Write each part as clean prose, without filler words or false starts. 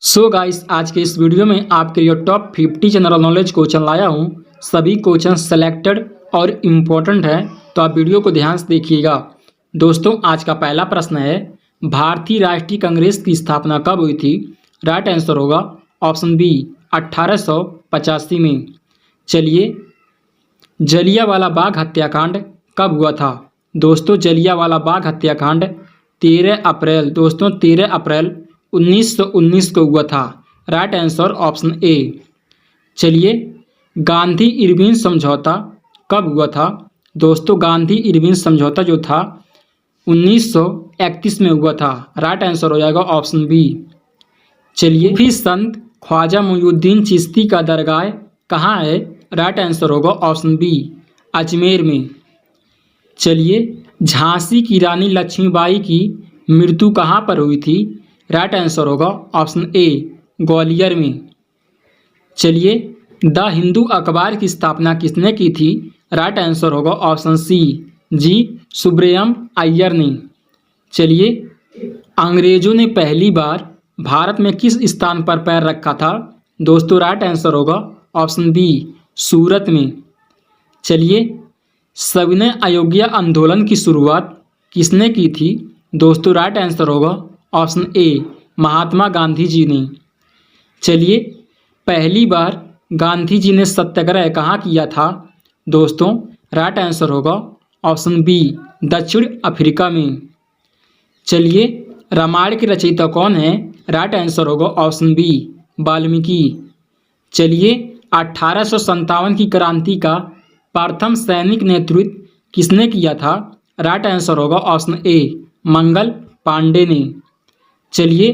So guys, आज के इस वीडियो में आपके लिए टॉप 50 जनरल नॉलेज क्वेश्चन लाया हूँ। सभी क्वेश्चन सेलेक्टेड और इम्पोर्टेंट है, तो आप वीडियो को ध्यान से देखिएगा। दोस्तों, आज का पहला प्रश्न है, भारतीय राष्ट्रीय कांग्रेस की स्थापना कब हुई थी? राइट आंसर होगा ऑप्शन बी 1885 में। चलिए, जलियांवाला बाग हत्याकांड कब हुआ था? दोस्तों, जलियांवाला बाग हत्याकांड 13 अप्रैल 1919 को हुआ था। Right answer option A. चलिए, गांधी इरविन समझौता कब हुआ था? दोस्तों, गांधी इरविन समझौता जो था 1931 में हुआ था। राइट आंसर हो जाएगा ऑप्शन बी। चलिए, फिर संत ख्वाजा मोइनुद्दीन चिश्ती का दरगाह कहाँ है? राइट आंसर होगा ऑप्शन बी, अजमेर में। चलिए, झांसी की रानी लक्ष्मीबाई की मृत्यु कहाँ पर हुई थी? राइट आंसर होगा ऑप्शन ए, ग्वालियर में। चलिए, द हिंदू अखबार की स्थापना किसने की थी? राइट आंसर होगा ऑप्शन सी, जी सुब्रयम अय्यर ने। चलिए, अंग्रेजों ने पहली बार भारत में किस स्थान पर पैर रखा था? दोस्तों, राइट आंसर होगा ऑप्शन बी, सूरत में। चलिए, सविनय अवज्ञा आंदोलन की शुरुआत किसने की थी? दोस्तों, राइट आंसर होगा ऑप्शन ए, महात्मा गांधी जी ने। चलिए, पहली बार गांधी जी ने सत्याग्रह कहाँ किया था? दोस्तों, राइट आंसर होगा ऑप्शन बी, दक्षिण अफ्रीका में। चलिए, रामायण के रचयिता कौन है? राइट आंसर होगा ऑप्शन बी, वाल्मीकि। चलिए, 1857 की क्रांति का प्रथम सैनिक नेतृत्व किसने किया था? राइट आंसर होगा ऑप्शन ए, मंगल पांडे ने। चलिए,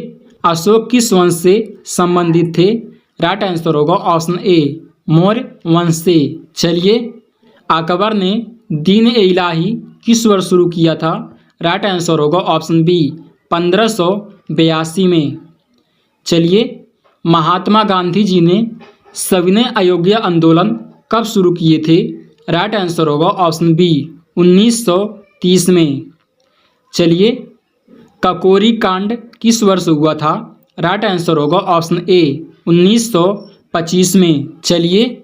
अशोक किस वंश से संबंधित थे? राइट आंसर होगा ऑप्शन ए, मौर्य वंश से। चलिए, अकबर ने दीन ए इलाही किस वर्ष शुरू किया था? राइट आंसर होगा ऑप्शन बी, 1582 में। चलिए, महात्मा गांधी जी ने सविनय अवज्ञा आंदोलन कब शुरू किए थे? राइट आंसर होगा ऑप्शन बी, 1930 में। चलिए, काकोरी कांड किस वर्ष हुआ था? राइट आंसर होगा ऑप्शन ए, 1925 में। चलिए,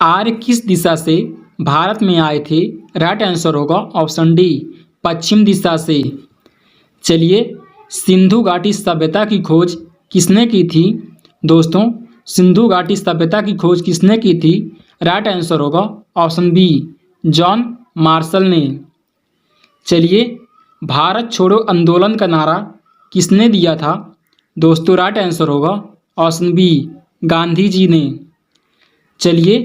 आर्य किस दिशा से भारत में आए थे? राइट आंसर होगा ऑप्शन डी, पश्चिम दिशा से। चलिए, सिंधु घाटी सभ्यता की खोज किसने की थी? दोस्तों, सिंधु घाटी सभ्यता की खोज किसने की थी? राइट आंसर होगा ऑप्शन बी, जॉन मार्शल ने। चलिए, भारत छोड़ो आंदोलन का नारा किसने दिया था? दोस्तों, राइट आंसर होगा ऑप्शन बी, गांधी जी ने। चलिए,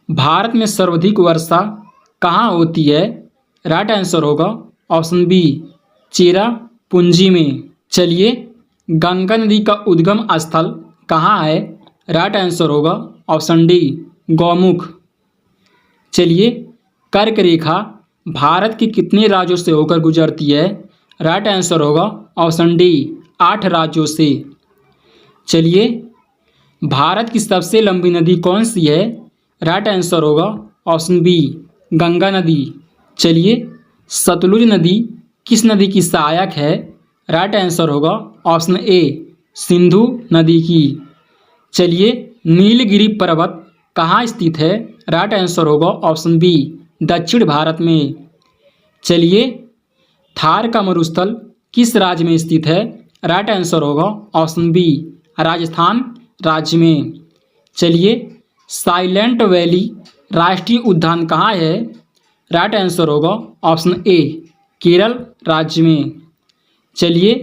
भारत में सर्वाधिक वर्षा कहाँ होती है? राइट आंसर होगा ऑप्शन बी, चेरापूंजी में। चलिए, गंगा नदी का उद्गम स्थल कहाँ है? राइट आंसर होगा ऑप्शन डी, गौमुख। चलिए, कर्क रेखा भारत के कितने राज्यों से होकर गुजरती है? राइट आंसर होगा ऑप्शन डी, 8 राज्यों से। चलिए, भारत की सबसे लंबी नदी कौन सी है? राइट आंसर होगा ऑप्शन बी, गंगा नदी। चलिए, सतलुज नदी किस नदी की सहायक है? राइट आंसर होगा ऑप्शन ए, सिंधु नदी की। चलिए, नीलगिरी पर्वत कहाँ स्थित है? राइट आंसर होगा ऑप्शन बी, दक्षिण भारत में। चलिए, थार का मरुस्थल किस राज्य में स्थित है? राइट आंसर होगा ऑप्शन बी, राजस्थान राज्य में। चलिए, साइलेंट वैली राष्ट्रीय उद्यान कहाँ है? राइट आंसर होगा ऑप्शन ए, केरल राज्य में। चलिए,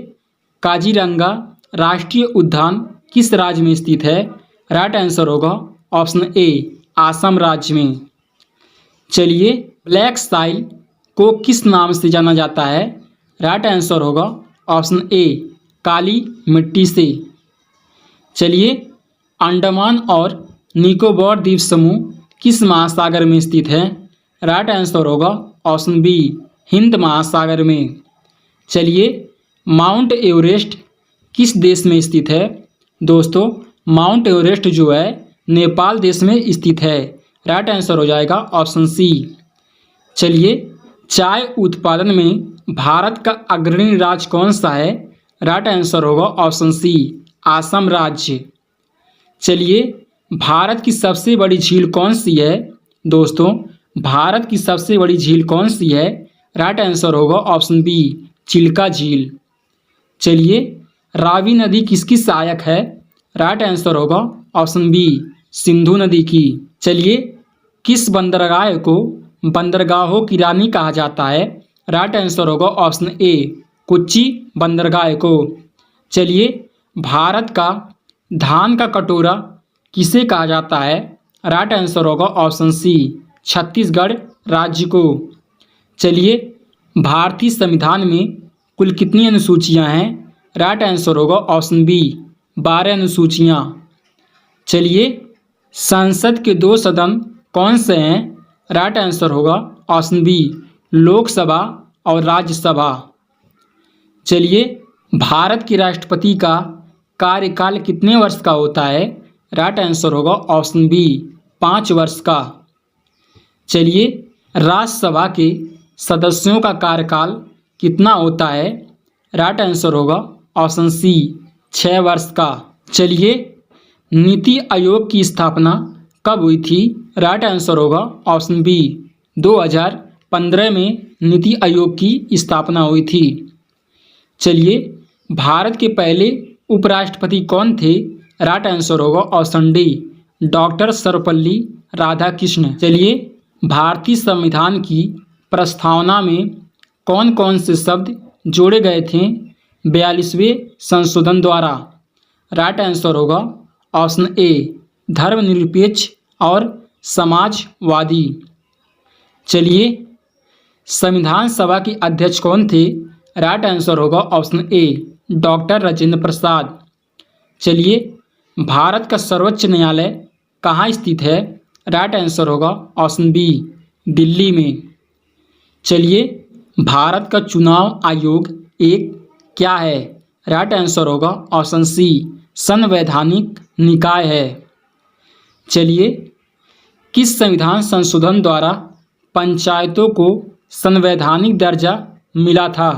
काजीरंगा राष्ट्रीय उद्यान किस राज्य में स्थित है? राइट आंसर होगा ऑप्शन ए, असम राज्य में। चलिए, ब्लैक साइल को किस नाम से जाना जाता है? राइट आंसर होगा ऑप्शन ए, काली मिट्टी से। चलिए, अंडमान और निकोबार द्वीप समूह किस महासागर में स्थित है? राइट आंसर होगा ऑप्शन बी, हिंद महासागर में। चलिए, माउंट एवरेस्ट किस देश में स्थित है? दोस्तों, माउंट एवरेस्ट जो है नेपाल देश में स्थित है। राइट आंसर हो जाएगा ऑप्शन सी। चलिए, चाय उत्पादन में भारत का अग्रणी राज्य कौन सा है? राइट आंसर होगा ऑप्शन सी, आसम राज्य। चलिए, भारत की सबसे बड़ी झील कौन सी है? दोस्तों, भारत की सबसे बड़ी झील कौन सी है? राइट आंसर होगा ऑप्शन बी, चिल्का झील। चलिए, रावी नदी किसकी सहायक है? राइट आंसर होगा ऑप्शन बी, सिंधु नदी की। चलिए, किस बंदरगाह को बंदरगाहों की रानी कहा जाता है? राइट आंसर होगा ऑप्शन ए, कोच्चि बंदरगाह को। चलिए, भारत का धान का कटोरा किसे कहा जाता है? राइट आंसर होगा ऑप्शन सी, छत्तीसगढ़ राज्य को। चलिए, भारतीय संविधान में कुल कितनी अनुसूचियां हैं? राइट आंसर होगा ऑप्शन बी, 12 अनुसूचियां। चलिए, संसद के 2 सदन कौन से हैं? राइट आंसर होगा ऑप्शन बी, लोकसभा और राज्यसभा। चलिए, भारत के राष्ट्रपति का कार्यकाल कितने वर्ष का होता है? राइट आंसर होगा ऑप्शन बी, 5 वर्ष का। चलिए, राज्यसभा के सदस्यों का कार्यकाल कितना होता है? राइट आंसर होगा ऑप्शन सी, 6 वर्ष का। चलिए, नीति आयोग की स्थापना कब हुई थी? राइट आंसर होगा ऑप्शन बी, 2015 में नीति आयोग की स्थापना हुई थी। चलिए, भारत के पहले उपराष्ट्रपति कौन थे? राइट आंसर होगा option D, doctor Sarvepalli Radhakrishna. चलिए, भारतीय संविधान की प्रस्तावना में कौन कौन से शब्द जोड़े गए थे 42वें संशोधन द्वारा? राइट आंसर होगा ऑप्शन ए, धर्मनिरपेक्ष और समाजवादी। चलिए, संविधान सभा के अध्यक्ष कौन थे? राइट आंसर होगा ऑप्शन ए, डॉक्टर राजेंद्र प्रसाद। चलिए, भारत का सर्वोच्च न्यायालय कहाँ स्थित है? राइट आंसर होगा ऑप्शन बी, दिल्ली में। चलिए, भारत का चुनाव आयोग एक क्या है? राइट आंसर होगा ऑप्शन सी, संवैधानिक निकाय है। चलिए, किस संविधान संशोधन द्वारा पंचायतों को संवैधानिक दर्जा मिला था?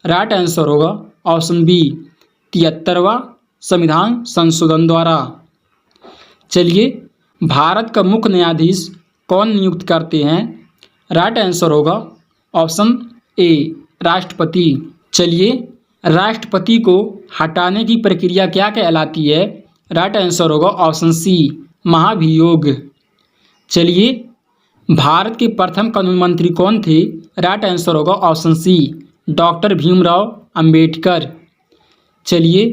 राइट आंसर होगा ऑप्शन बी, 73वां संविधान संशोधन द्वारा। चलिए, भारत का मुख्य न्यायाधीश कौन नियुक्त करते हैं? राइट आंसर होगा ऑप्शन ए, राष्ट्रपति। चलिए, राष्ट्रपति को हटाने की प्रक्रिया क्या कहलाती है? राइट आंसर होगा ऑप्शन सी, महाभियोग। चलिए, भारत के प्रथम कानून मंत्री कौन थे? राइट आंसर होगा option C, doctor Bhimrao Ambedkar. चलिए,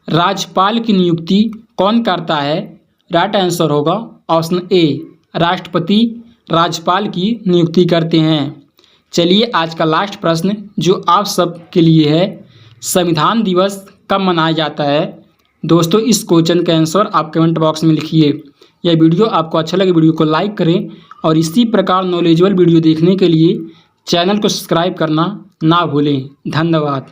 राज्यपाल की नियुक्ति कौन करता है? राइट आंसर होगा ऑप्शन ए, राष्ट्रपति राज्यपाल की नियुक्ति करते हैं। चलिए, आज का लास्ट प्रश्न जो आप सब के लिए है, संविधान दिवस कब मनाया जाता है? दोस्तों, इस क्वेश्चन का आंसर आप कमेंट बॉक्स में लिखिए। यह वीडियो आपको अच्छा लगे वीडियो को लाइक करें और इसी प्रकार नॉलेजेबल वीडियो देखने के लिए चैनल को सब्सक्राइब करना ना भूलें। धन्यवाद।